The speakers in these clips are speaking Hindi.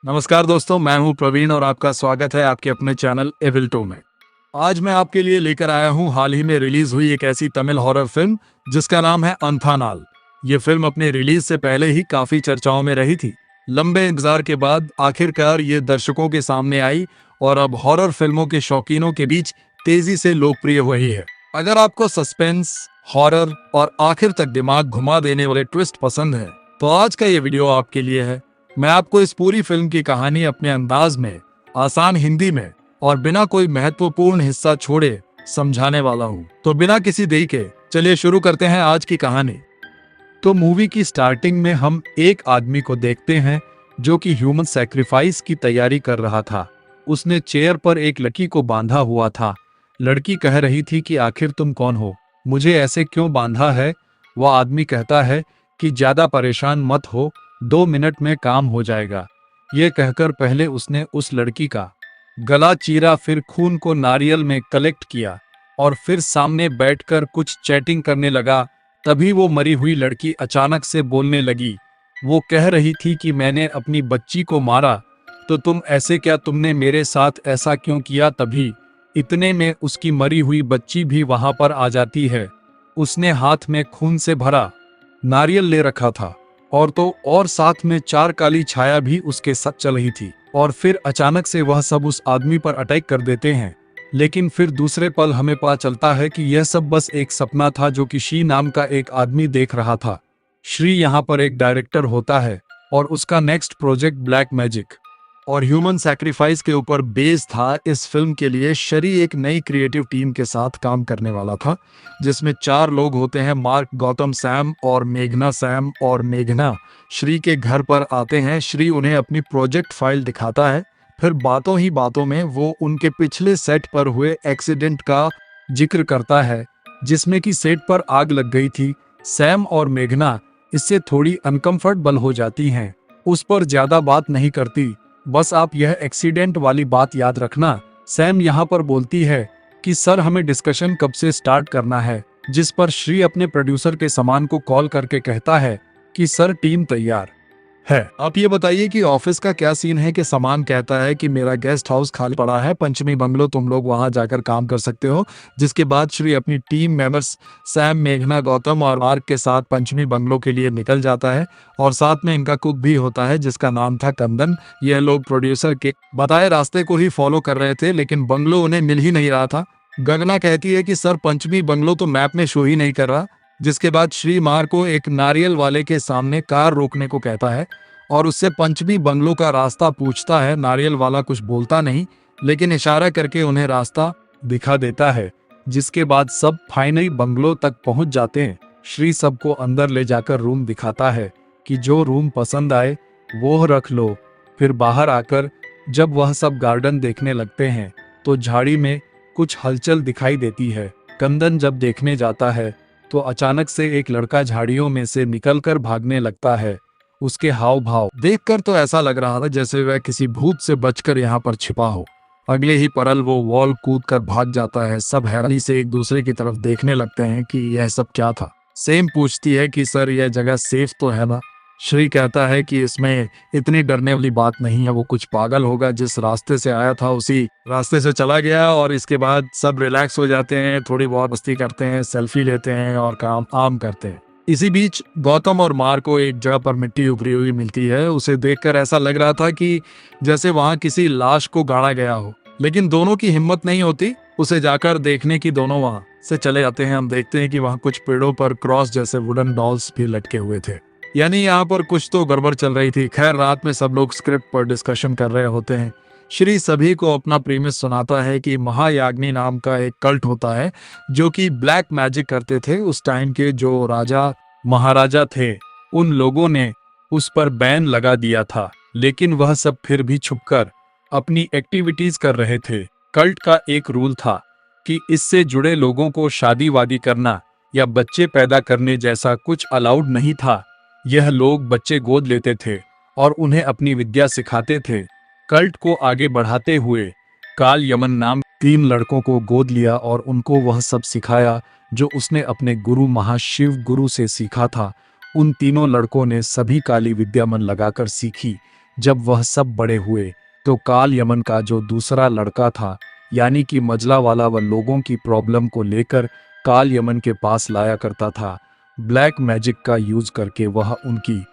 नमस्कार दोस्तों, मैं हूं प्रवीण और आपका स्वागत है आपके अपने चैनल एविल्टो में। आज मैं आपके लिए लेकर आया हूं हाल ही में रिलीज हुई एक ऐसी तमिल हॉरर फिल्म जिसका नाम है अंथानाल। ये फिल्म अपने रिलीज से पहले ही काफी चर्चाओं में रही थी। लंबे इंतजार के बाद आखिरकार ये दर्शकों के सामने आई और अब हॉरर फिल्मों के शौकीनों के बीच तेजी से लोकप्रिय हुई है। अगर आपको सस्पेंस, हॉरर और आखिर तक दिमाग घुमा देने वाले ट्विस्ट पसंद है तो आज का ये वीडियो आपके लिए है। मैं आपको इस पूरी फिल्म की कहानी अपने अंदाज में, आसान हिंदी में और बिना कोई महत्वपूर्ण हिस्सा छोड़े समझाने वाला हूँ। तो बिना किसी देरी के चलिए शुरू करते हैं आज की कहानी। तो मूवी की स्टार्टिंग में हम एक आदमी को देखते हैं जो कि ह्यूमन सैक्रिफाइस की तैयारी कर रहा था। उसने चेयर पर एक लड़की को बांधा हुआ था। लड़की कह रही थी कि आखिर तुम कौन हो, मुझे ऐसे क्यों बांधा है। वह आदमी कहता है कि ज्यादा परेशान मत हो, 2 मिनट में काम हो जाएगा। ये कहकर पहले उसने उस लड़की का गला चीरा, फिर खून को नारियल में कलेक्ट किया और फिर सामने बैठकर कुछ चैटिंग करने लगा। तभी वो मरी हुई लड़की अचानक से बोलने लगी। वो कह रही थी कि मैंने अपनी बच्ची को मारा, तो तुम ऐसे क्या, तुमने मेरे साथ ऐसा क्यों किया। तभी इतने में उसकी मरी हुई बच्ची भी वहां पर आ जाती है। उसने हाथ में खून से भरा नारियल ले रखा था और तो और साथ में 4 काली छाया भी उसके साथ चल रही थी। और फिर अचानक से वह सब उस आदमी पर अटैक कर देते हैं। लेकिन फिर दूसरे पल हमें पता चलता है कि यह सब बस एक सपना था जो कि श्री नाम का एक आदमी देख रहा था। श्री यहाँ पर एक डायरेक्टर होता है और उसका नेक्स्ट प्रोजेक्ट ब्लैक मैजिक और ह्यूमन सैक्रिफाइस के ऊपर बेस था। इस फिल्म के लिए श्री एक नई क्रिएटिव टीम के साथ काम करने वाला था जिसमें 4 लोग होते हैं, मार्क, गौतम, सैम और मेघना। सैम और मेघना श्री के घर पर आते हैं। श्री उन्हें अपनी प्रोजेक्ट फाइल दिखाता है। फिर बातों ही बातों में वो उनके पिछले सेट पर हुए एक्सीडेंट का जिक्र करता है जिसमें कि सेट पर आग लग गई थी। सैम और मेघना इससे थोड़ी अनकंफर्टेबल हो जाती हैं, उस पर ज्यादा बात नहीं करती। बस आप यह एक्सीडेंट वाली बात याद रखना। सैम यहाँ पर बोलती है कि सर हमें डिस्कशन कब से स्टार्ट करना है, जिस पर श्री अपने प्रोड्यूसर के सामान को कॉल करके कहता है कि सर टीम तैयार है, आप ये बताइए कि ऑफिस का क्या सीन है। कि सामान कहता है कि मेरा गेस्ट हाउस खाली पड़ा है, पंचमी बंगलो, तुम लोग वहां जाकर काम कर सकते हो। जिसके बाद श्री अपनी टीम मेंबर्स सैम, मेघना, गौतम और मार्क के साथ पंचमी बंगलो के लिए निकल जाता है और साथ में इनका कुक भी होता है जिसका नाम था कंदन। यह लोग प्रोड्यूसर के बताए रास्ते को ही फॉलो कर रहे थे लेकिन बंगलो उन्हें मिल ही नहीं रहा था। गगना कहती है कि सर पंचमी बंगलो तो मैप में शो ही नहीं कर रहा। जिसके बाद श्री मार को एक नारियल वाले के सामने कार रोकने को कहता है और उससे पंचमी बंगलो का रास्ता पूछता है। नारियल वाला कुछ बोलता नहीं लेकिन इशारा करके उन्हें रास्ता दिखा देता है। जिसके बाद सब फाइनली बंगलो तक पहुंच जाते हैं। श्री सबको अंदर ले जाकर रूम दिखाता है कि जो रूम पसंद आए वो रख लो। फिर बाहर आकर जब वह सब गार्डन देखने लगते हैं तो झाड़ी में कुछ हलचल दिखाई देती है। कंदन जब देखने जाता है तो अचानक से एक लड़का झाड़ियों में से निकलकर भागने लगता है। उसके हाव भाव देखकर तो ऐसा लग रहा था जैसे वह किसी भूत से बचकर यहाँ पर छिपा हो। अगले ही पल वो वॉल कूदकर भाग जाता है। सब हैरानी से एक दूसरे की तरफ देखने लगते हैं कि यह सब क्या था। सेम पूछती है कि सर यह जगह सेफ तो है ना। श्री कहता है कि इसमें इतनी डरने वाली बात नहीं है, वो कुछ पागल होगा, जिस रास्ते से आया था उसी रास्ते से चला गया। और इसके बाद सब रिलैक्स हो जाते हैं, थोड़ी बहुत मस्ती करते हैं, सेल्फी लेते हैं और काम आम करते हैं। इसी बीच गौतम और मार को एक जगह पर मिट्टी उभरी हुई मिलती है। उसे देखकर ऐसा लग रहा था कि जैसे वहां किसी लाश को गाड़ा गया हो, लेकिन दोनों की हिम्मत नहीं होती उसे जाकर देखने की। दोनों वहां से चले जाते हैं। हम देखते हैं कि वहां कुछ पेड़ों पर क्रॉस जैसे वुडन डॉल्स भी लटके हुए थे, यानी यहाँ पर कुछ तो गड़बड़ चल रही थी। खैर रात में सब लोग स्क्रिप्ट पर डिस्कशन कर रहे होते हैं। श्री सभी को अपना प्रीमिस सुनाता है कि महायाग्नि नाम का एक कल्ट होता है जो कि ब्लैक मैजिक करते थे। उस टाइम के जो राजा महाराजा थे उन लोगों ने उस पर बैन लगा दिया था, लेकिन वह सब फिर भी छुपकर अपनी एक्टिविटीज कर रहे थे। कल्ट का एक रूल था कि इससे जुड़े लोगों को शादी वादी करना या बच्चे पैदा करने जैसा कुछ अलाउड नहीं था। यह लोग बच्चे गोद लेते थे और उन्हें अपनी विद्या सिखाते थे। कल्ट को आगे बढ़ाते हुए काल यमन नाम 3 लड़कों को गोद लिया और उनको वह सब सिखाया जो उसने अपने गुरु महाशिव गुरु से सीखा था। उन तीनों लड़कों ने सभी काली विद्या मन लगाकर सीखी, जब वह सब बड़े हुए तो काल यमन का जो दूसरा लड़का था यानी कि मजला वाला वह लोगों की प्रॉब्लम को लेकर काल यमन के पास लाया करता था। ब्लैक मैजिक का यूज करके वह उनकी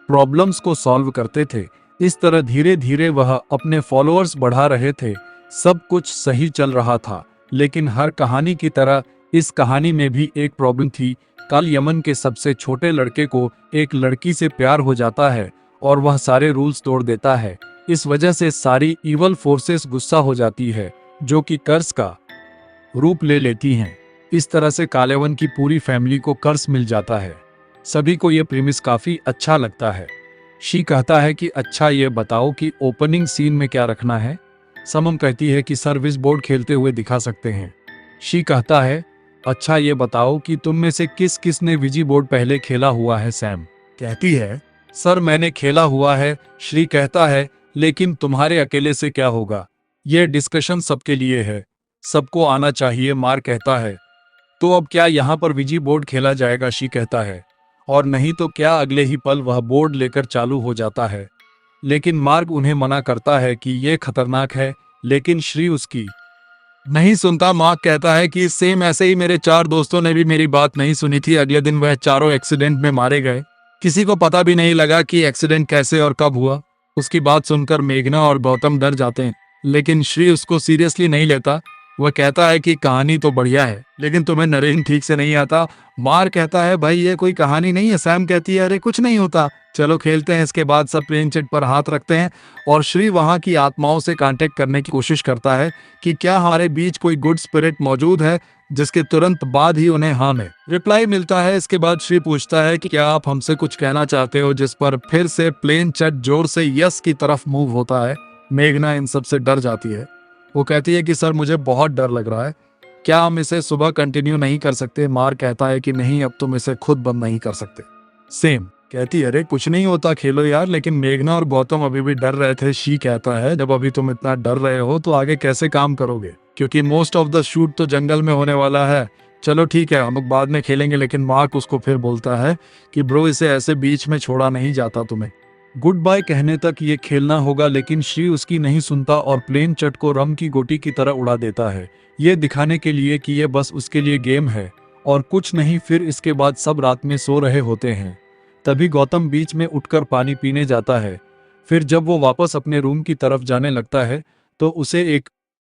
प्रॉब्लम्स को सॉल्व करते थे। इस तरह धीरे धीरे वह अपने फॉलोअर्स बढ़ा रहे थे। सब कुछ सही चल रहा था, लेकिन हर कहानी की तरह इस कहानी में भी एक प्रॉब्लम थी। काल यमन के सबसे छोटे लड़के को एक लड़की से प्यार हो जाता है और वह सारे रूल्स तोड़ देता है। इस वजह से सारी इवल फोर्सेस गुस्सा हो जाती है, जो कि कर्स का रूप ले लेती हैं। इस तरह से कालेवन की पूरी फैमिली को कर्स मिल जाता है। सभी को यह प्रीमिस काफी अच्छा लगता है। शी कहता है कि अच्छा ये बताओ कि ओपनिंग सीन में क्या रखना है। समम कहती है कि सर्विस बोर्ड खेलते हुए दिखा सकते हैं। शी कहता है अच्छा ये बताओ कि तुम में से किस किस ने विजी बोर्ड पहले खेला हुआ है। सैम कहती है सर मैंने खेला हुआ है। श्री कहता है लेकिन तुम्हारे अकेले से क्या होगा, यह डिस्कशन सबके लिए है, सबको आना चाहिए। मार कहता है तो अब क्या यहाँ पर विजी बोर्ड खेला जाएगा। शी कहता है और नहीं तो क्या। अगले ही पल वह बोर्ड लेकर चालू हो जाता है, लेकिन मार्ग उन्हें मना करता है कि यह खतरनाक है, लेकिन श्री उसकी नहीं सुनता। मार्क कहता है कि सेम ऐसे ही मेरे 4 दोस्तों ने भी मेरी बात नहीं सुनी थी। अगले दिन वह चारों एक्सीडेंट में मारे गए। किसी को पता भी नहीं लगा कि एक्सीडेंट कैसे और कब हुआ। उसकी बात सुनकर मेघना और गौतम डर जाते हैं, लेकिन श्री उसको सीरियसली नहीं लेता। वह कहता है कि कहानी तो बढ़िया है, लेकिन तुम्हें नरेन ठीक से नहीं आता। मार कहता है भाई ये कोई कहानी नहीं है। सैम कहती है अरे कुछ नहीं होता, चलो खेलते हैं। इसके बाद सब प्लेन चेट पर हाथ रखते हैं और श्री वहां की आत्माओं से कांटेक्ट करने की कोशिश करता है कि क्या हमारे बीच कोई गुड स्पिरिट मौजूद है, जिसके तुरंत बाद ही उन्हें हाँ में रिप्लाई मिलता है। इसके बाद श्री पूछता है कि क्या आप हमसे कुछ कहना चाहते हो, जिस पर फिर से प्लेन चेट जोर से यस की तरफ मूव होता है। मेघना इन सब से डर जाती है। वो कहती है कि सर मुझे बहुत डर लग रहा है, क्या हम इसे सुबह कंटिन्यू नहीं कर सकते। मार कहता है कि नहीं अब तुम इसे खुद बंद नहीं कर सकते। सेम कहती है अरे कुछ नहीं होता खेलो यार, लेकिन मेघना और गौतम अभी भी डर रहे थे। शी कहता है जब अभी तुम इतना डर रहे हो तो आगे कैसे काम करोगे, क्योंकि मोस्ट ऑफ द शूट तो जंगल में होने वाला है। चलो ठीक है हम लोग बाद में खेलेंगे। लेकिन मार्क उसको फिर बोलता है कि ब्रो इसे ऐसे बीच में छोड़ा नहीं जाता, तुम्हें गुड बाय कहने तक ये खेलना होगा। लेकिन श्री उसकी नहीं सुनता और प्लेन चट को रम की गोटी की तरह उड़ा देता है, ये दिखाने के लिए कि ये बस उसके लिए गेम है और कुछ नहीं। फिर इसके बाद सब रात में सो रहे होते हैं। तभी गौतम बीच में उठकर पानी पीने जाता है। फिर जब वो वापस अपने रूम की तरफ जाने लगता है तो उसे एक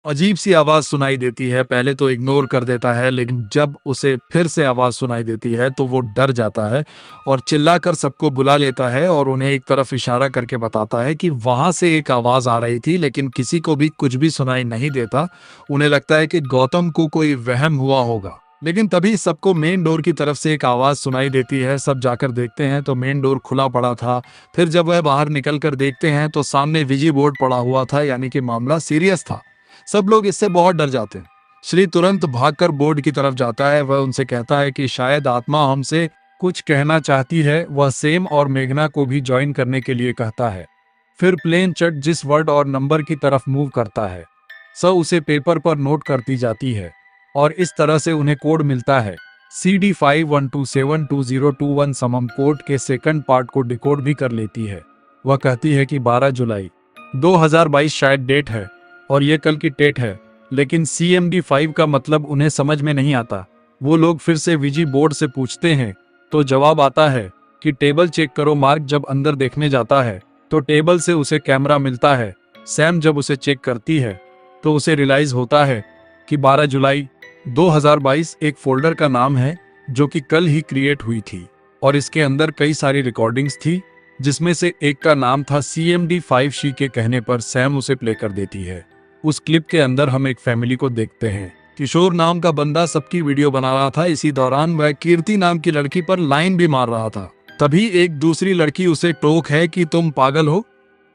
अजीब सी आवाज सुनाई देती है। पहले तो इग्नोर कर देता है, लेकिन जब उसे फिर से आवाज सुनाई देती है तो वो डर जाता है और चिल्लाकर सबको बुला लेता है और उन्हें एक तरफ इशारा करके बताता है कि वहां से एक आवाज आ रही थी, लेकिन किसी को भी कुछ भी सुनाई नहीं देता। उन्हें लगता है कि गौतम को कोई वहम हुआ होगा। लेकिन तभी सबको मेन डोर की तरफ से एक आवाज सुनाई देती है। सब जाकर देखते हैं तो मेन डोर खुला पड़ा था। फिर जब वह बाहर निकल कर देखते हैं तो सामने विजी बोर्ड पड़ा हुआ था, यानी कि मामला सीरियस था। सब लोग इससे बहुत डर जाते हैं। श्री तुरंत भागकर बोर्ड की तरफ जाता है। वह उनसे कहता है कि शायद आत्मा हमसे कुछ कहना चाहती है। वह सेम और मेघना को भी ज्वाइन करने के लिए कहता है। फिर प्लेन चट जिस वर्ड और नंबर की तरफ मूव करता है सब उसे पेपर पर नोट करती जाती है और इस तरह से उन्हें कोड मिलता है। CD51272021 समम कोड के सेकंड पार्ट को डिकोड भी कर लेती है। वह कहती है कि 12 जुलाई 2022 शायद डेट है और ये कल की डेट है, लेकिन CMD5 का मतलब उन्हें समझ में नहीं आता। वो लोग फिर से विजी बोर्ड से पूछते हैं तो जवाब आता है कि टेबल चेक करो। मार्क जब अंदर देखने जाता है तो टेबल से उसे कैमरा मिलता है। सैम जब उसे चेक करती है तो उसे रियलाइज होता है कि 12 जुलाई 2022 एक फोल्डर का नाम है जो कि कल ही क्रिएट हुई थी और इसके अंदर कई सारी रिकॉर्डिंग्स थी, जिसमें से एक का नाम था CMD5। शी के कहने पर सैम उसे प्ले कर देती है। उस क्लिप के अंदर हम एक फैमिली को देखते हैं। किशोर नाम का बंदा सबकी वीडियो बना रहा था। इसी दौरान वह कीर्ति नाम की लड़की पर लाइन भी मार रहा था। तभी एक दूसरी लड़की उसे टोक है कि तुम पागल हो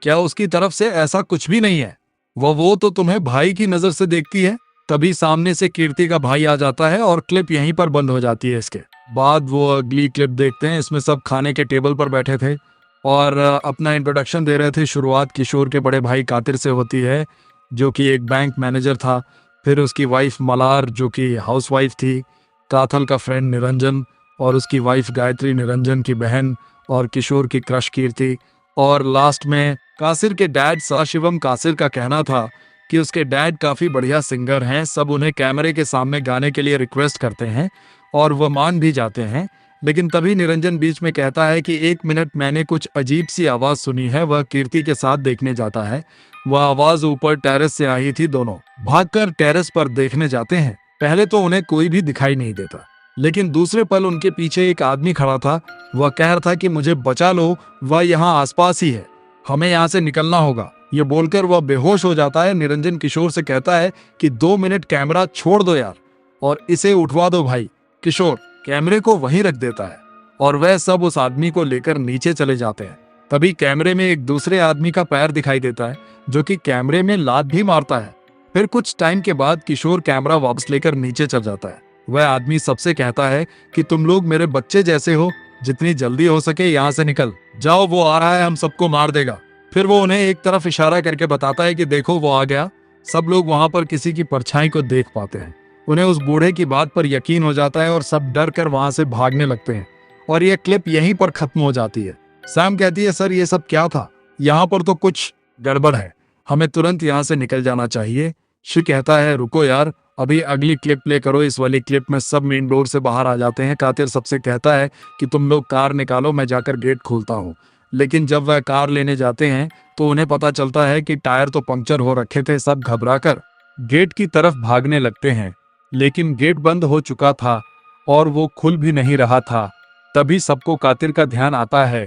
क्या, उसकी तरफ से ऐसा कुछ भी नहीं है, वो तो तुम्हें भाई की नजर से देखती है। तभी सामने से कीर्ति का भाई आ जाता है और क्लिप यहीं पर बंद हो जाती है। इसके बाद वो अगली क्लिप देखते हैं। इसमें सब खाने के टेबल पर बैठे थे और अपना इंट्रोडक्शन दे रहे थे। शुरुआत किशोर के बड़े भाई कातिर से होती है, जो कि एक बैंक मैनेजर था। फिर उसकी वाइफ मलार, जो कि हाउसवाइफ थी। काथल का फ्रेंड निरंजन और उसकी वाइफ गायत्री, निरंजन की बहन और किशोर की क्रश कीर्ति। और लास्ट में कासिर के डैड सदाशिवम कासिर का कहना था कि उसके डैड काफी बढ़िया सिंगर हैं। सब उन्हें कैमरे के सामने गाने के लिए रिक्वेस्ट करते हैं और वह मान भी जाते हैं। लेकिन तभी निरंजन बीच में कहता है कि 1 मिनट, मैंने कुछ अजीब सी आवाज सुनी है। वह कीर्ति के साथ देखने जाता है। वह आवाज ऊपर टेरेस से आई थी। दोनों भागकर टेरेस पर देखने जाते हैं। पहले तो उन्हें कोई भी दिखाई नहीं देता, लेकिन दूसरे पल उनके पीछे एक आदमी खड़ा था। वह कह रहा था कि मुझे बचा लो, वह यहाँ आसपास ही है, हमें यहाँ से निकलना होगा। ये बोलकर वह बेहोश हो जाता है। निरंजन किशोर से कहता है कि 2 मिनट कैमरा छोड़ दो यार और इसे उठवा दो भाई। किशोर कैमरे को वहीं रख देता है और वह सब उस आदमी को लेकर नीचे चले जाते हैं। तभी कैमरे में एक दूसरे आदमी का पैर दिखाई देता है जो कि कैमरे में लात भी मारता है। फिर कुछ टाइम के बाद किशोर कैमरा वापस लेकर नीचे चल जाता है। वह आदमी सबसे कहता है कि तुम लोग मेरे बच्चे जैसे हो, जितनी जल्दी हो सके यहाँ से निकल जाओ, वो आ रहा है, हम सबको मार देगा। फिर वो उन्हें एक तरफ इशारा करके बताता है कि देखो वो आ गया। सब लोग वहां पर किसी की परछाई को देख पाते हैं। उन्हें उस बूढ़े की बात पर यकीन हो जाता है और सब डर कर वहां से भागने लगते हैं और यह क्लिप यहीं पर खत्म हो जाती है। सैम कहती है, सर ये सब क्या था? यहाँ पर तो कुछ गड़बड़ है, हमें तुरंत यहाँ से निकल जाना चाहिए। शिव कहता है, रुको यार, अभी अगली क्लिप प्ले करो। इस वाली क्लिप में सब मेन डोर से बाहर आ जाते हैं। कातिर सबसे कहता है कि तुम लोग कार निकालो, मैं जाकर गेट खोलता हूँ। लेकिन जब वह कार लेने जाते हैं तो उन्हें पता चलता है कि टायर तो पंक्चर हो रखे थे। सब घबराकर गेट की तरफ भागने लगते हैं, लेकिन गेट बंद हो चुका था और वो खुल भी नहीं रहा था। तभी सबको कातिर का ध्यान आता है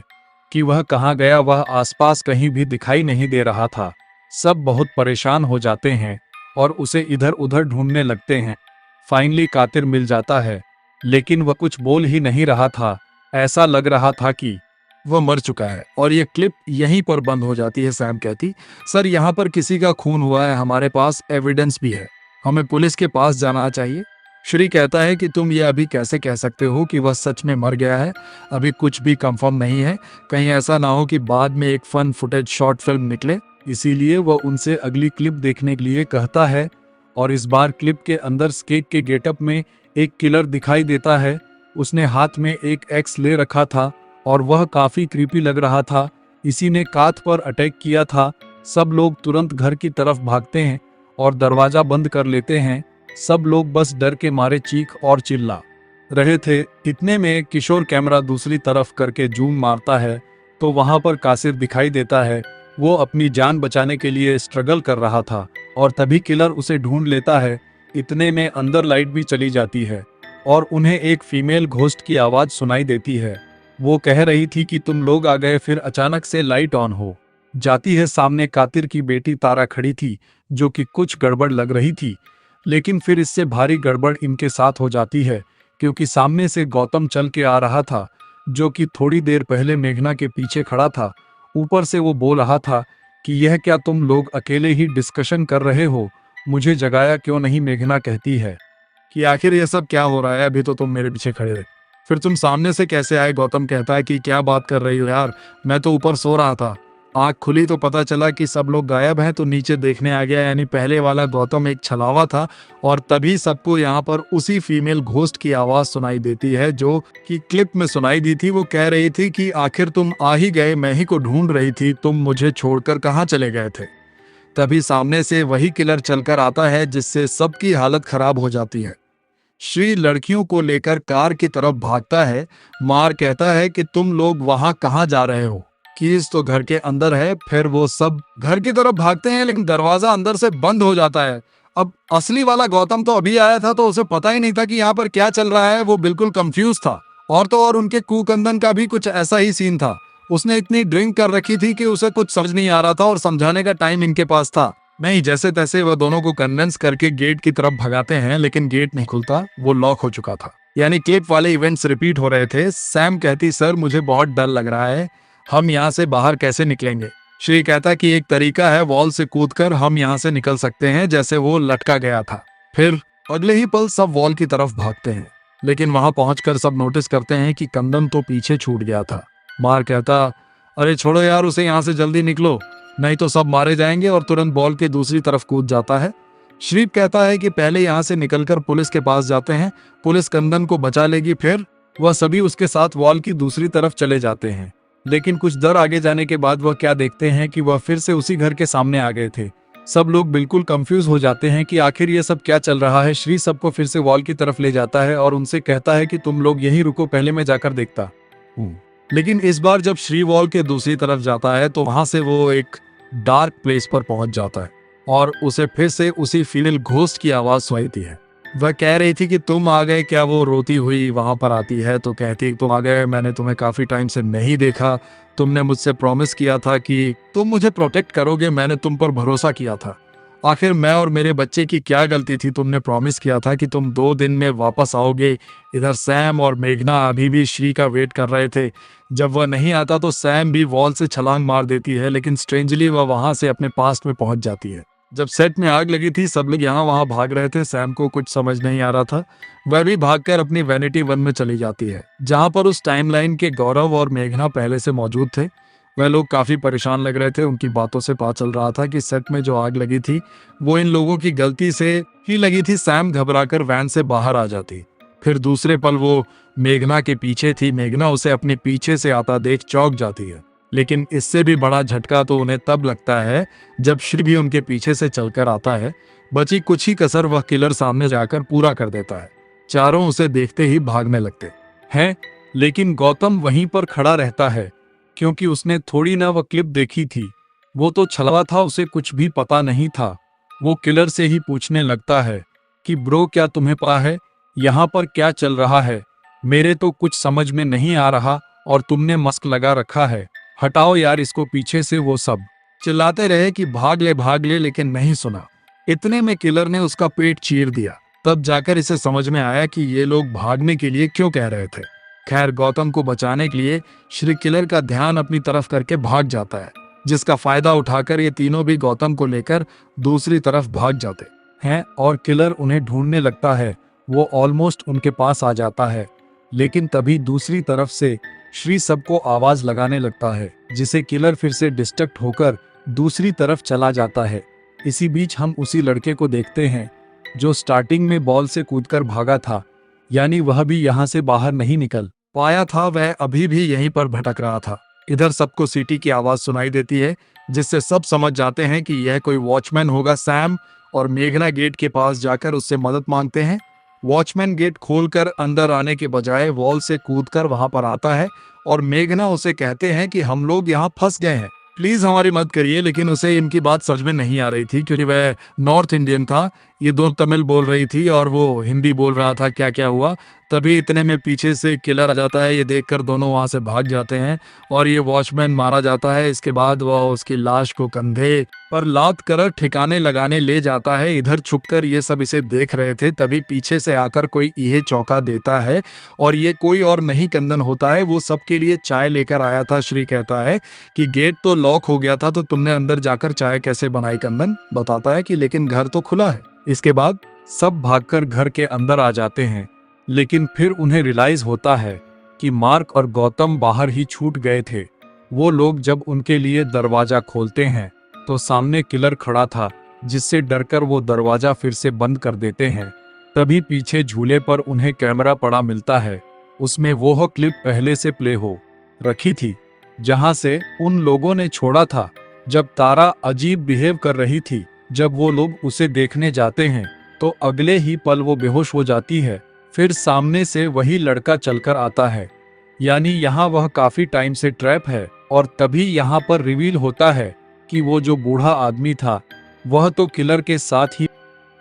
कि वह कहाँ गया। वह आसपास कहीं भी दिखाई नहीं दे रहा था। सब बहुत परेशान हो जाते हैं और उसे इधर उधर ढूंढने लगते हैं। फाइनली कातिर मिल जाता है, लेकिन वह कुछ बोल ही नहीं रहा था। ऐसा लग रहा था कि वह मर चुका है और ये क्लिप यहीं पर बंद हो जाती है। सैम कहती, सर यहाँ पर किसी का खून हुआ है, हमारे पास एविडेंस भी है, हमें पुलिस के पास जाना चाहिए। श्री कहता है कि तुम ये अभी कैसे कह सकते हो कि वह सच में मर गया है? अभी कुछ भी कंफर्म नहीं है। कहीं ऐसा ना हो कि बाद में एक फन फुटेज शॉर्ट फिल्म निकले। इसीलिए वह उनसे अगली क्लिप देखने के लिए कहता है और इस बार क्लिप के अंदर स्केट के गेटअप में एक किलर दिखाई देता है। उसने हाथ में एक एक्स ले रखा था और वह काफी क्रीपी लग रहा था। इसी ने कात पर अटैक किया था। सब लोग तुरंत घर की तरफ भागते हैं और दरवाजा बंद कर लेते हैं। सब लोग बस डर के मारे चीख और चिल्ला रहे थे। इतने में किशोर कैमरा दूसरी तरफ करके जूम मारता है तो वहां पर कासिर दिखाई देता है। वो अपनी जान बचाने के लिए स्ट्रगल कर रहा था और तभी किलर उसे ढूंढ लेता है। इतने में अंदर लाइट भी चली जाती है और उन्हें एक फीमेल घोस्ट की आवाज सुनाई देती है। वो कह रही थी कि तुम लोग आ गए। फिर अचानक से लाइट ऑन हो जाती है। सामने कातिर की बेटी तारा खड़ी थी जो कि कुछ गड़बड़ लग रही थी, लेकिन फिर इससे भारी गड़बड़ इनके साथ हो जाती है क्योंकि सामने से गौतम चल के आ रहा था जो कि थोड़ी देर पहले मेघना के पीछे खड़ा था। ऊपर से वो बोल रहा था कि यह क्या तुम लोग अकेले ही डिस्कशन कर रहे हो, मुझे जगाया क्यों नहीं? मेघना कहती है कि आखिर ये सब क्या हो रहा है, अभी तो तुम मेरे पीछे खड़े थे, फिर तुम सामने से कैसे आए? गौतम कहता है कि क्या बात कर रही हो यार, मैं तो ऊपर सो रहा था, आंख खुली तो पता चला कि सब लोग गायब हैं तो नीचे देखने आ गया। यानी पहले वाला गौतम एक छलावा था और तभी सबको यहाँ पर उसी फीमेल घोस्ट की आवाज सुनाई देती है जो कि क्लिप में सुनाई दी थी। वो कह रही थी कि आखिर तुम आ ही गए, मैं ही को ढूंढ रही थी, तुम मुझे छोड़कर कहाँ चले गए थे? तभी सामने से वही किलर चलकर आता है जिससे सबकी हालत खराब हो जाती है। श्री लड़कियों को लेकर कार की तरफ भागता है। मार कहता है कि तुम लोग वहां कहां जा रहे हो, कीज तो घर के अंदर है। फिर वो सब घर की तरफ भागते हैं लेकिन दरवाजा अंदर से बंद हो जाता है। अब असली वाला गौतम तो अभी आया था तो उसे पता ही नहीं था कि यहाँ पर क्या चल रहा है। वो बिल्कुल कंफ्यूज था। और तो और उनके कुकंदन का भी कुछ ऐसा ही सीन था। उसने इतनी ड्रिंक कर रखी थी कि उसे कुछ समझ नहीं आ रहा था और समझाने का टाइम इनके पास था नहीं। जैसे तैसे वह दोनों को कन्विंस करके गेट की तरफ भगाते हैं लेकिन गेट नहीं खुलता, वो लॉक हो चुका था। यानी क्लिप वाले इवेंट्स रिपीट हो रहे थे। सैम कहती, सर मुझे बहुत डर लग रहा है, हम यहाँ से बाहर कैसे निकलेंगे? श्री कहता कि एक तरीका है, वॉल से कूदकर हम यहाँ से निकल सकते हैं जैसे वो लटका गया था। फिर अगले ही पल सब वॉल की तरफ भागते हैं लेकिन वहां पहुंचकर सब नोटिस करते हैं कि कंदन तो पीछे छूट गया था। मार कहता, अरे छोड़ो यार उसे, यहाँ से जल्दी निकलो नहीं तो सब मारे जाएंगे, और तुरंत बॉल के दूसरी तरफ कूद जाता है। श्रीप कहता है कि पहले यहाँ से निकलकर पुलिस के पास जाते हैं, पुलिस कंदन को बचा लेगी, फिर वह सभी उसके साथ वॉल की दूसरी तरफ चले जाते हैं। लेकिन कुछ दर आगे जाने के बाद वह क्या देखते हैं कि वह फिर से उसी घर के सामने आ गए थे। सब लोग बिल्कुल कंफ्यूज हो जाते हैं कि आखिर ये सब क्या चल रहा है। श्री सबको फिर से वॉल की तरफ ले जाता है और उनसे कहता है कि तुम लोग यहीं रुको, पहले मैं जाकर देखता हूँ। लेकिन इस बार जब श्री वॉल के दूसरी तरफ जाता है तो वहां से वो एक डार्क प्लेस पर पहुंच जाता है और उसे फिर से उसी फीमेल घोस्ट की आवाज सुनाती है। वह कह रही थी कि तुम आ गए क्या। वो रोती हुई वहां पर आती है तो कहती तुम आ गए, मैंने तुम्हें काफी टाइम से नहीं देखा। तुमने मुझसे प्रॉमिस किया था कि तुम मुझे प्रोटेक्ट करोगे, मैंने तुम पर भरोसा किया था। आखिर मैं और मेरे बच्चे की क्या गलती थी? तुमने प्रॉमिस किया था कि तुम 2 दिन में वापस आओगे। इधर सैम और मेघना अभी भी श्री का वेट कर रहे थे। जब वह नहीं आता तो सैम भी वॉल से छलांग मार देती है, लेकिन स्ट्रेंजली वह वहां से अपने पास्ट में पहुंच जाती है। जब सेट में आग लगी थी सब लोग यहाँ वहां भाग रहे थे। सैम को कुछ समझ नहीं आ रहा था। वह भी भागकर अपनी वैनिटी वन में चली जाती है जहां पर उस टाइमलाइन के गौरव और मेघना पहले से मौजूद थे। वह लोग काफी परेशान लग रहे थे। उनकी बातों से पता चल रहा था कि सेट में जो आग लगी थी वो इन लोगों की गलती से ही लगी थी। सैम घबराकर वैन से बाहर आ जाती। फिर दूसरे पल वो मेघना के पीछे थी। मेघना उसे अपने पीछे से आता देख चौंक जाती है, लेकिन इससे भी बड़ा झटका तो उन्हें तब लगता है जब श्री भी उनके पीछे से चलकर आता है। बची कुछ ही कसर वह किलर सामने जाकर पूरा कर देता है। चारों उसे देखते ही भागने लगते हैं, लेकिन गौतम वहीं पर खड़ा रहता है क्योंकि उसने थोड़ी ना वह क्लिप देखी थी। वो तो छलवा था, उसे कुछ भी पता नहीं था। वो किलर से ही पूछने लगता है कि ब्रो क्या तुम्हें पता है यहाँ पर क्या चल रहा है? मेरे तो कुछ समझ में नहीं आ रहा और तुमने मास्क लगा रखा है, हटाओ यार इसको पीछे से। वो सब चिल्लाते रहे कि भाग ले, लेकिन नहीं सुना। इतने में किलर ने उसका पेट चीर दिया। तब जाकर इसे समझ में आया कि ये लोग भागने के लिए क्यों कह रहे थे। खैर गौतम को बचाने के लिए श्री किलर का ध्यान अपनी तरफ करके भाग जाता है, जिसका फायदा उठाकर ये तीनों भी गौतम को लेकर दूसरी तरफ भाग जाते हैं और किलर उन्हें ढूंढने लगता है। वो ऑलमोस्ट उनके पास आ जाता है, लेकिन तभी दूसरी तरफ से श्री सबको आवाज लगाने लगता है, जिसे किलर फिर से डिस्ट्रैक्ट होकर दूसरी तरफ चला जाता है। इसी बीच हम उसी लड़के को देखते हैं जो स्टार्टिंग में बॉल से कूदकर भागा था, यानी वह भी यहाँ से बाहर नहीं निकल पाया था। वह अभी भी यहीं पर भटक रहा था। इधर सबको सीटी की आवाज सुनाई देती है, जिससे सब समझ जाते हैं कि यह कोई वॉचमैन होगा। सैम और मेघना गेट के पास जाकर उससे मदद मांगते हैं। वॉचमैन गेट खोलकर अंदर आने के बजाय वॉल से कूदकर वहां पर आता है और मेघना उसे कहते हैं कि हम लोग यहाँ फंस गए हैं, प्लीज हमारी मदद करिए। लेकिन उसे इनकी बात समझ में नहीं आ रही थी क्योंकि वह नॉर्थ इंडियन था। ये दो तमिल बोल रही थी और वो हिंदी बोल रहा था। क्या क्या हुआ? तभी इतने में पीछे से किलर आ जाता है। ये देखकर दोनों वहां से भाग जाते हैं और ये वॉचमैन मारा जाता है। इसके बाद वह उसकी लाश को कंधे पर लाद कर ठिकाने लगाने ले जाता है। इधर छुपकर ये सब इसे देख रहे थे। तभी पीछे से आकर कोई इहे चौंका देता है और ये कोई और नहीं कंदन होता है। वो सबके लिए चाय लेकर आया था। श्री कहता है कि गेट तो लॉक हो गया था तो तुमने अंदर जाकर चाय कैसे बनाई? कंदन बताता है कि लेकिन घर तो खुला है। इसके बाद सब भागकर घर के अंदर आ जाते हैं, लेकिन फिर उन्हें रियलाइज होता है कि मार्क और गौतम बाहर ही छूट गए थे। वो लोग जब उनके लिए दरवाजा खोलते हैं तो सामने किलर खड़ा था, जिससे डरकर वो दरवाजा फिर से बंद कर देते हैं। तभी पीछे झूले पर उन्हें कैमरा पड़ा मिलता है। उसमें वो क्लिप पहले से प्ले हो रखी थी जहां से उन लोगों ने छोड़ा था जब तारा अजीब बिहेव कर रही थी। जब वो लोग उसे देखने जाते हैं तो अगले ही पल वो बेहोश हो जाती है। फिर सामने से वही लड़का चलकर आता है, यानी यहाँ वह काफी टाइम से ट्रैप है। और तभी यहाँ पर रिवील होता है कि वो जो बूढ़ा आदमी था वह तो किलर के साथ ही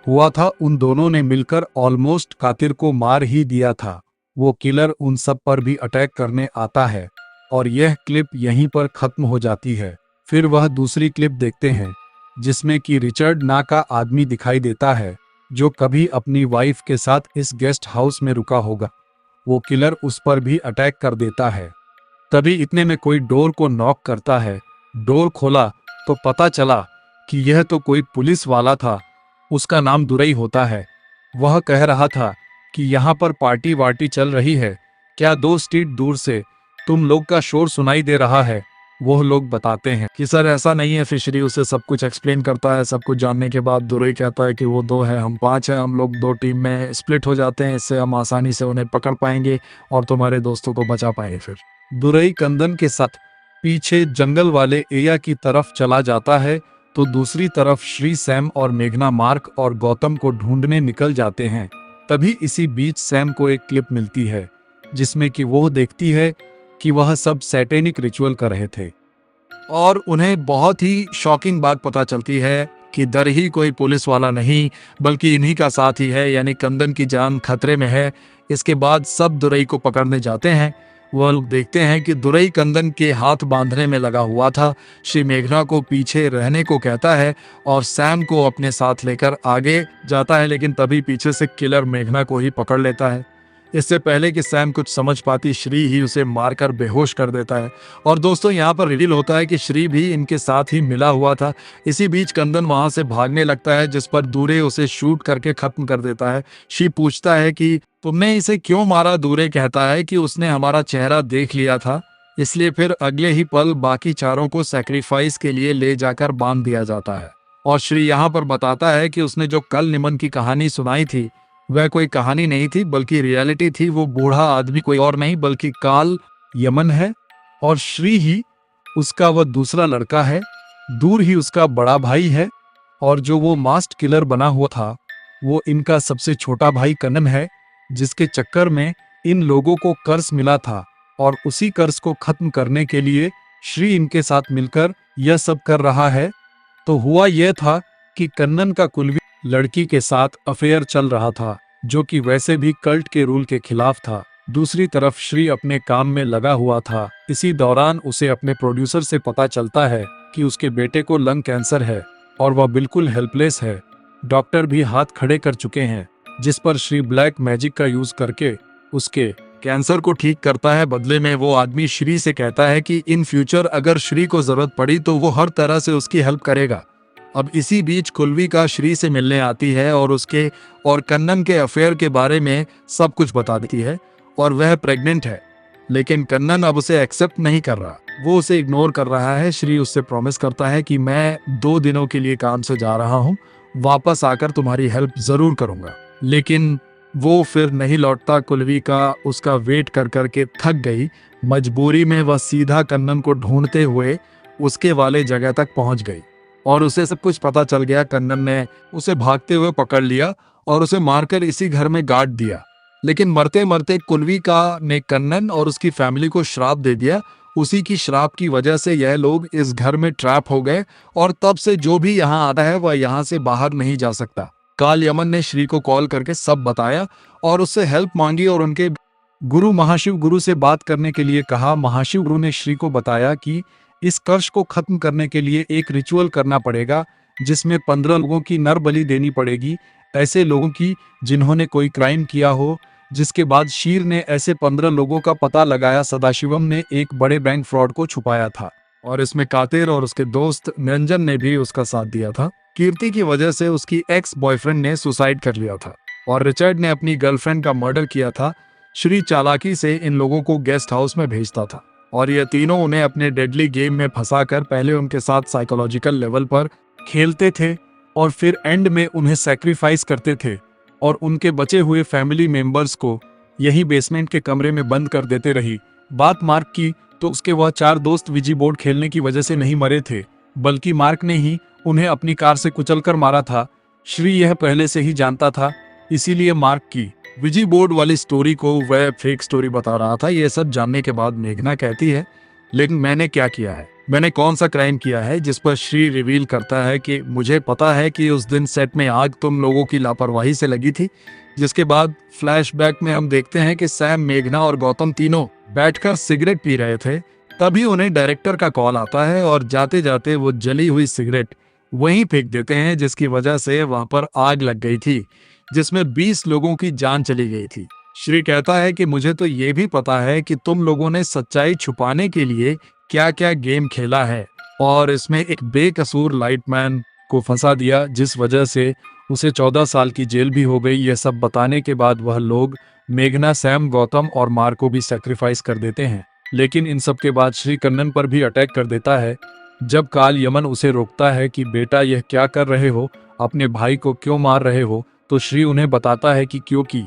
हुआ था। उन दोनों ने मिलकर ऑलमोस्ट कातिल को मार ही दिया था। वो किलर उन सब पर भी अटैक करने आता है और यह क्लिप यहीं पर खत्म हो जाती है। फिर वह दूसरी क्लिप देखते हैं जिसमें कि रिचर्ड ना का आदमी दिखाई देता है, जो कभी अपनी वाइफ के साथ इस गेस्ट हाउस में रुका होगा। वो किलर उस पर भी अटैक कर देता है। तभी इतने में कोई डोर को नॉक करता है। डोर खोला तो पता चला कि यह तो कोई पुलिस वाला था। उसका नाम दुरई होता है। वह कह रहा था कि यहाँ पर पार्टी वार्टी चल रही है, क्या 2 स्ट्रीट दूर से तुम लोग का शोर सुनाई दे रहा है? वो लोग बताते हैं कि सर ऐसा नहीं है। फिशरी उसे सब कुछ एक्सप्लेन करता है। सब कुछ जानने के बाद दुरई कहता है कि वो 2 है, हम 5 हैं। हम लोग 2 टीम में स्प्लिट हो जाते हैं, इससे हम आसानी से उन्हें पकड़ पाएंगे और तुम्हारे दोस्तों को बचा पाएंगे। फिर दुरई कंदन के साथ पीछे जंगल वाले एरिया की तरफ चला जाता है तो दूसरी तरफ श्री, सैम और मेघना मार्क और गौतम को ढूंढने निकल जाते हैं। तभी इसी बीच सैम को एक क्लिप मिलती है जिसमें कि वो देखती है कि वह सब सैटेनिक रिचुअल कर रहे थे और उन्हें बहुत ही शॉकिंग बात पता चलती है कि दर ही कोई पुलिस वाला नहीं बल्कि इन्हीं का साथी है, यानी कंदन की जान खतरे में है। इसके बाद सब दुरई को पकड़ने जाते हैं। वह लोग देखते हैं कि दुरई कंदन के हाथ बांधने में लगा हुआ था। श्री मेघना को पीछे रहने को कहता है और सैम को अपने साथ लेकर आगे जाता है, लेकिन तभी पीछे से किलर मेघना को ही पकड़ लेता है। इससे पहले कि सैम कुछ समझ पाती, श्री ही उसे मारकर बेहोश कर देता है। और दोस्तों यहाँ पर रिवील होता है कि श्री भी इनके साथ ही मिला हुआ था। इसी बीच कंदन वहां से भागने लगता है, जिस पर दूरे उसे शूट करके खत्म कर देता है। श्री पूछता है कि तुमने इसे क्यों मारा। दूरे कहता है कि उसने हमारा चेहरा देख लिया था, इसलिए फिर अगले ही पल बाकी चारों को सैक्रिफाइस के लिए ले जाकर बांध दिया जाता है। और श्री यहाँ पर बताता है कि उसने जो कल निमन की कहानी सुनाई थी वह कोई कहानी नहीं थी बल्कि रियलिटी थी। वो बूढ़ा आदमी कोई और नहीं बल्कि काल यमन है और श्री ही उसका वह दूसरा लड़का है, दूर ही उसका बड़ा भाई है। और जो वो मास्टर किलर बना हुआ था वो इनका सबसे छोटा भाई कन्नन है, जिसके चक्कर में इन लोगों को कर्ज मिला था और उसी कर्ज को खत्म करने के लिए श्री इनके साथ मिलकर यह सब कर रहा है। तो हुआ यह था कि कन्नन का कुलवी लड़की के साथ अफेयर चल रहा था, जो कि वैसे भी कल्ट के रूल के खिलाफ था। दूसरी तरफ श्री अपने काम में लगा हुआ था। इसी दौरान उसे अपने प्रोड्यूसर से पता चलता है कि उसके बेटे को लंग कैंसर है और वह बिल्कुल हेल्पलेस है। डॉक्टर भी हाथ खड़े कर चुके हैं, जिस पर श्री ब्लैक मैजिक का यूज करके उसके कैंसर को ठीक करता है। बदले में वो आदमी श्री से कहता है कि इन फ्यूचर अगर श्री को जरूरत पड़ी तो वो हर तरह से उसकी हेल्प करेगा। अब इसी बीच कुलवी का श्री से मिलने आती है और उसके और कन्नन के अफेयर के बारे में सब कुछ बता देती है और वह प्रेग्नेंट है। लेकिन कन्नन अब उसे एक्सेप्ट नहीं कर रहा, वो उसे इग्नोर कर रहा है। श्री उससे प्रॉमिस करता है कि मैं 2 दिनों के लिए काम से जा रहा हूँ, वापस आकर तुम्हारी हेल्प जरूर करूंगा। लेकिन वो फिर नहीं लौटता। कुलवी का उसका वेट कर करके थक गई। मजबूरी में वह सीधा कन्नन को ढूंढते हुए उसके वाले जगह तक पहुंच गई और उसे सब कुछ पता चल गया। कन्नन ने उसे भागते हुए पकड़ लिया और उसे मारकर इसी घर में गाड़ दिया। लेकिन मरते मरते कुलवी का ने कन्नन और उसकी फैमिली को श्राप दे दिया। उसी की श्राप की वजह से यह लोग इस घर में ट्रैप हो गए और तब से जो भी यहाँ आता है वह यहाँ से बाहर नहीं जा सकता। काल यमन ने श्री को कॉल करके सब बताया और उससे हेल्प मांगी और उनके गुरु महाशिव गुरु से बात करने के लिए कहा। महाशिव गुरु ने श्री को बताया कि इस कर्ज को खत्म करने के लिए एक रिचुअल करना पड़ेगा, जिसमें 15 लोगों की नर बलि देनी पड़ेगी, ऐसे लोगों की जिन्होंने कोई क्राइम किया हो। जिसके बाद शीर ने ऐसे 15 लोगों का पता लगाया। सदाशिवम ने एक बड़े बैंक फ्रॉड को छुपाया था और इसमें कातिर और उसके दोस्त निरंजन ने भी उसका साथ दिया था। कीर्ति की वजह से उसकी एक्स बॉयफ्रेंड ने सुसाइड कर लिया था और रिचर्ड ने अपनी गर्लफ्रेंड का मर्डर किया था। श्री चालाकी से इन लोगों को गेस्ट हाउस में भेजता था और ये तीनों उन्हें अपने डेडली गेम में फंसाकर पहले उनके साथ साइकोलॉजिकल लेवल पर खेलते थे और फिर एंड में उन्हें सैक्रिफाइस करते थे और उनके बचे हुए फैमिली मेंबर्स को यही बेसमेंट के कमरे में बंद कर देते। रही बात मार्क की तो उसके वह 4 दोस्त विजी बोर्ड खेलने की वजह से नहीं मरे थे, बल्कि मार्क ने ही उन्हें अपनी कार से कुचलकर मारा था। श्री यह पहले से ही जानता था, इसीलिए मार्क की विजी बोर्ड वाली स्टोरी को वह फेक स्टोरी बता रहा था। यह सब जानने के बाद मेघना कहती है, लेकिन मैंने क्या किया है, मैंने कौन सा क्राइम किया है। जिस पर श्री रिवील करता है कि मुझे पता है कि उस दिन सेट में आग तुम लोगों की लापरवाही से लगी थी। जिसके बाद फ्लैशबैक में हम देखते हैं कि सैम, मेघना और गौतम तीनों बैठकर सिगरेट पी रहे थे। तभी उन्हें डायरेक्टर का कॉल आता है और जाते जाते वो जली हुई सिगरेट वहीं फेंक देते हैं, जिसकी वजह से वहां पर आग लग गई थी, जिसमें 20 लोगों की जान चली गई थी। श्री कहता है कि मुझे तो ये भी पता है कि तुम लोगों ने सच्चाई छुपाने के लिए क्या क्या गेम खेला है और इसमें एक बेकसूर लाइटमैन को फंसा दिया, जिस वजह से उसे 14 साल की जेल भी हो गई। यह सब बताने के बाद वह लोग मेघना, सैम, गौतम और मार्क को भी सैक्रिफाइस कर देते हैं। लेकिन इन सब के बाद श्री कन्नन पर भी अटैक कर देता है। जब काल यमन उसे रोकता है कि बेटा यह क्या कर रहे हो, अपने भाई को क्यों मार रहे हो, तो श्री उन्हें बताता है कि क्योंकि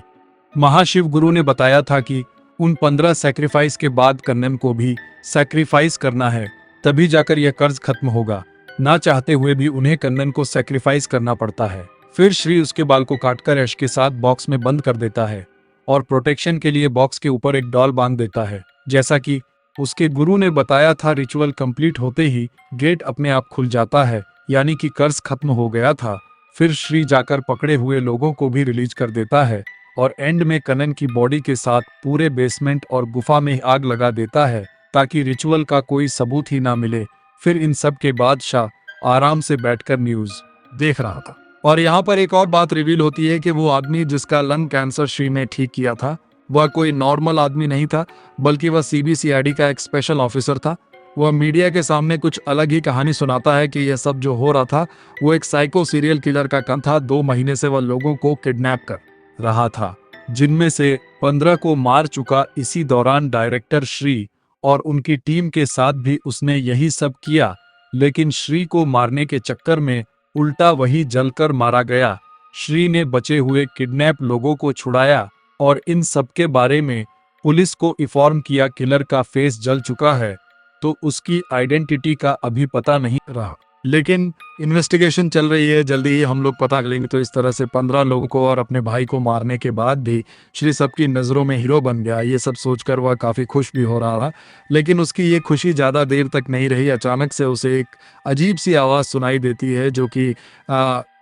महाशिव गुरु ने बताया था कि उन 15 सैक्रिफाइस के बाद कन्नन को भी सैक्रिफाइस करना है, तभी जाकर यह कर्ज खत्म होगा। ना चाहते हुए भी उन्हें कन्नन को सैक्रिफाइस करना पड़ता है। फिर श्री उसके बाल को काटकर ऐश के साथ बॉक्स में बंद कर देता है और प्रोटेक्शन के लिए बॉक्स के ऊपर एक डॉल बांध देता है। जैसा कि उसके गुरु ने बताया था, रिचुअल कंप्लीट होते ही गेट अपने आप खुल जाता है, यानी कि कर्ज खत्म हो गया था। फिर श्री जाकर पकड़े हुए लोगों को भी रिलीज कर देता है और एंड में कन्नन की बॉडी के साथ पूरे बेसमेंट और गुफा में आग लगा देता है ताकि रिचुअल का कोई सबूत ही ना मिले। फिर इन सब के बाद शाह आराम से बैठकर न्यूज देख रहा था और यहाँ पर एक और बात रिवील होती है कि वो आदमी जिसका लंग कैंसर श्री ने ठीक किया था, वह कोई नॉर्मल आदमी नहीं था, बल्कि वह सीबीसीआईडी का एक स्पेशल ऑफिसर था। वह मीडिया के सामने कुछ अलग ही कहानी सुनाता है कि यह सब जो हो रहा था वो एक साइको सीरियल किलर का काम था। 2 महीने से वह लोगों को किडनैप कर रहा था, जिनमें से 15 को मार चुका। इसी दौरान डायरेक्टर श्री और उनकी टीम के साथ भी उसने यही सब किया, लेकिन श्री को मारने के चक्कर में उल्टा वही जलकर मारा गया। श्री ने बचे हुए किडनैप लोगों को छुड़ाया और इन सब के बारे में पुलिस को इन्फॉर्म किया। किलर का फेस जल चुका है तो उसकी आइडेंटिटी का अभी पता नहीं रहा, लेकिन इन्वेस्टिगेशन चल रही है, जल्दी ही हम लोग पता करेंगे। तो इस तरह से 15 लोगों को और अपने भाई को मारने के बाद भी श्री सबकी नज़रों में हीरो बन गया। ये सब सोचकर वह काफ़ी खुश भी हो रहा था, लेकिन उसकी ये खुशी ज़्यादा देर तक नहीं रही। अचानक से उसे एक अजीब सी आवाज़ सुनाई देती है जो कि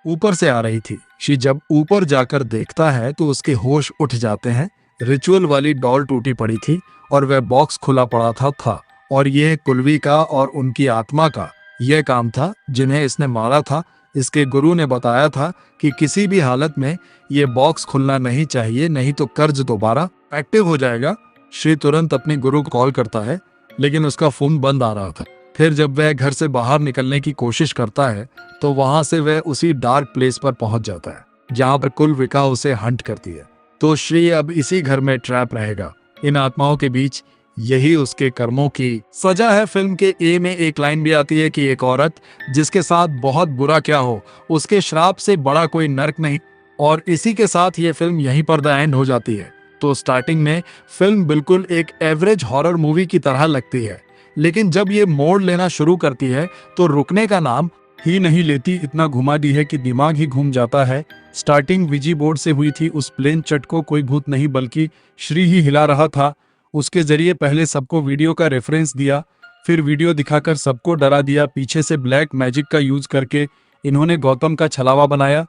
ऊपर से आ रही थी। श्री जब ऊपर जाकर देखता है तो उसके होश उठ जाते हैं। रिचुअल वाली डॉल टूटी पड़ी थी और वह बॉक्स खुला पड़ा था और यह कुलवी का और उनकी आत्मा का यह काम था जिन्हें इसने मारा था। इसके गुरु ने बताया था कि किसी भी हालत में यह बॉक्स खुलना नहीं चाहिए, नहीं तो कर्ज दोबारा एक्टिव हो जाएगा। श्री तुरंत अपने गुरु को कॉल करता है, लेकिन उसका फोन बंद आ रहा था। फिर जब वह घर से बाहर निकलने की कोशिश करता है तो वहां से वह उसी डार्क प्लेस पर पहुंच जाता है जहां पर कुलविका उसे हंट करती है। तो श्री अब इसी घर में ट्रैप रहेगा, इन आत्माओं के बीच। यही उसके कर्मों की सजा है। फिल्म के ए में एक लाइन भी आती है कि एक औरत जिसके साथ बहुत बुरा क्या हो, उसके श्राप से बड़ा कोई नर्क नहीं। और इसी के साथ ये फिल्म यहीं पर द एंड हो जाती है। तो स्टार्टिंग में फिल्म बिल्कुल एक एवरेज हॉरर मूवी की तरह लगती है, लेकिन जब ये मोड़ लेना शुरू करती है तो रुकने का नाम ही नहीं लेती। इतना घुमा दी है कि दिमाग ही घूम जाता है। स्टार्टिंग विजी बोर्ड से हुई थी, उस प्लेन चट को कोई भूत नहीं बल्कि श्री ही हिला रहा था। उसके जरिए पहले सबको वीडियो का रेफरेंस दिया, फिर वीडियो दिखाकर सबको डरा दिया। पीछे से ब्लैक मैजिक का यूज करके इन्होंने गौतम का छलावा बनाया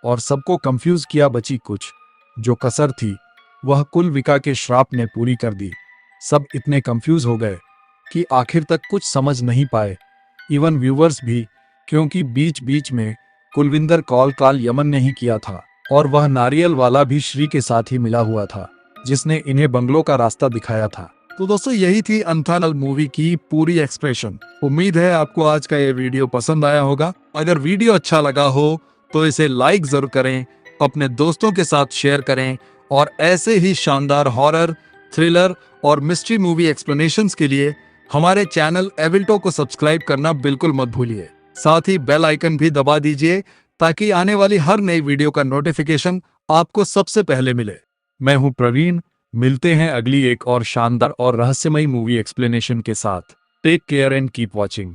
और सबको कंफ्यूज किया। बची कुछ जो कसर थी वह कुलविका के श्राप ने पूरी कर दी। सब इतने कंफ्यूज हो गए कि आखिर तक कुछ समझ नहीं पाए, इवन व्यूवर्स भी, क्योंकि बीच बीच में कुलविंदर कॉल यमन ने ही किया था और वह नारियल वाला भी श्री के साथ ही मिला हुआ था जिसने इन्हें बंगलों का रास्ता दिखाया था। तो दोस्तों यही थी अनथानल मूवी की पूरी एक्सप्रेशन। उम्मीद है आपको आज का ये वीडियो पसंद आया होगा। अगर वीडियो अच्छा लगा हो तो इसे लाइक जरूर करें, अपने दोस्तों के साथ शेयर करें और ऐसे ही शानदार हॉरर, थ्रिलर और मिस्ट्री मूवी एक्सप्लेनेशंस के लिए हमारे चैनल एविल्टो को सब्सक्राइब करना बिल्कुल मत भूलिए। साथ ही बेल आइकन भी दबा दीजिए ताकि आने वाली हर नई वीडियो का नोटिफिकेशन आपको सबसे पहले मिले। मैं हूं प्रवीण, मिलते हैं अगली एक और शानदार और रहस्यमयी मूवी एक्सप्लेनेशन के साथ। Take care and keep watching.